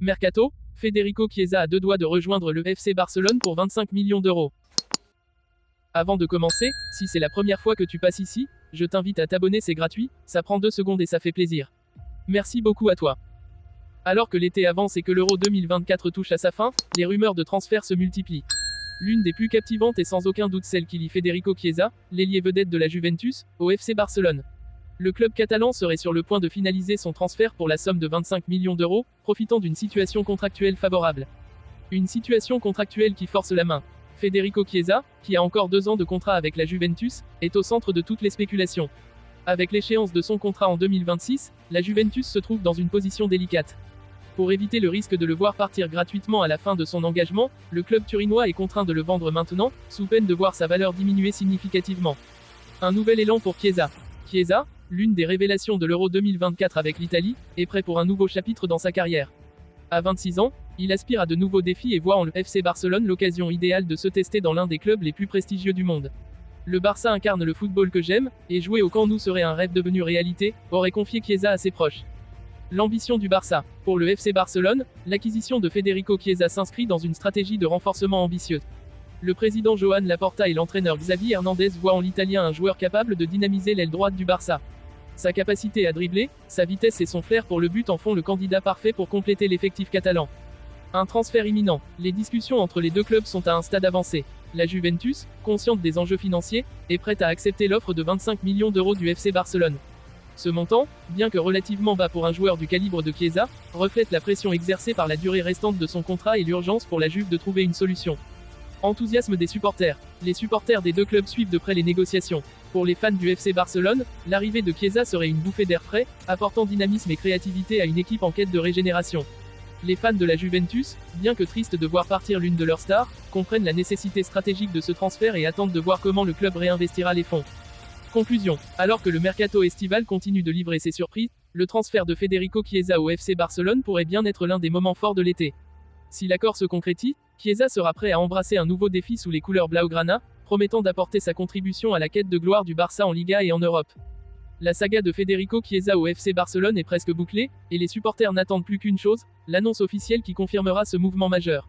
Mercato, Federico Chiesa a deux doigts de rejoindre le FC Barcelone pour 25 millions d'euros. Avant de commencer, si c'est la première fois que tu passes ici, je t'invite à t'abonner, c'est gratuit, ça prend 2 secondes et ça fait plaisir. Merci beaucoup à toi. Alors que l'été avance et que l'Euro 2024 touche à sa fin, les rumeurs de transfert se multiplient. L'une des plus captivantes est sans aucun doute celle qui lie Federico Chiesa, l'ailier vedette de la Juventus, au FC Barcelone. Le club catalan serait sur le point de finaliser son transfert pour la somme de 25 millions d'euros, profitant d'une situation contractuelle favorable. Une situation contractuelle qui force la main. Federico Chiesa, qui a encore 2 ans de contrat avec la Juventus, est au centre de toutes les spéculations. Avec l'échéance de son contrat en 2026, la Juventus se trouve dans une position délicate. Pour éviter le risque de le voir partir gratuitement à la fin de son engagement, le club turinois est contraint de le vendre maintenant, sous peine de voir sa valeur diminuer significativement. Un nouvel élan pour Chiesa. Chiesa, l'une des révélations de l'Euro 2024 avec l'Italie, est prêt pour un nouveau chapitre dans sa carrière. À 26 ans, il aspire à de nouveaux défis et voit en le FC Barcelone l'occasion idéale de se tester dans l'un des clubs les plus prestigieux du monde. Le Barça incarne le football que j'aime, et jouer au Camp Nou serait un rêve devenu réalité, aurait confié Chiesa à ses proches. L'ambition du Barça. Pour le FC Barcelone, l'acquisition de Federico Chiesa s'inscrit dans une stratégie de renforcement ambitieuse. Le président Joan Laporta et l'entraîneur Xavi Hernandez voient en l'Italien un joueur capable de dynamiser l'aile droite du Barça. Sa capacité à dribbler, sa vitesse et son flair pour le but en font le candidat parfait pour compléter l'effectif catalan. Un transfert imminent. Les discussions entre les deux clubs sont à un stade avancé. La Juventus, consciente des enjeux financiers, est prête à accepter l'offre de 25 millions d'euros du FC Barcelone. Ce montant, bien que relativement bas pour un joueur du calibre de Chiesa, reflète la pression exercée par la durée restante de son contrat et l'urgence pour la Juve de trouver une solution. Enthousiasme des supporters. Les supporters des deux clubs suivent de près les négociations. Pour les fans du FC Barcelone, l'arrivée de Chiesa serait une bouffée d'air frais, apportant dynamisme et créativité à une équipe en quête de régénération. Les fans de la Juventus, bien que tristes de voir partir l'une de leurs stars, comprennent la nécessité stratégique de ce transfert et attendent de voir comment le club réinvestira les fonds. Conclusion. Alors que le mercato estival continue de livrer ses surprises, le transfert de Federico Chiesa au FC Barcelone pourrait bien être l'un des moments forts de l'été. Si l'accord se concrétise, Chiesa sera prêt à embrasser un nouveau défi sous les couleurs blaugrana, promettant d'apporter sa contribution à la quête de gloire du Barça en Liga et en Europe. La saga de Federico Chiesa au FC Barcelone est presque bouclée, et les supporters n'attendent plus qu'une chose, l'annonce officielle qui confirmera ce mouvement majeur.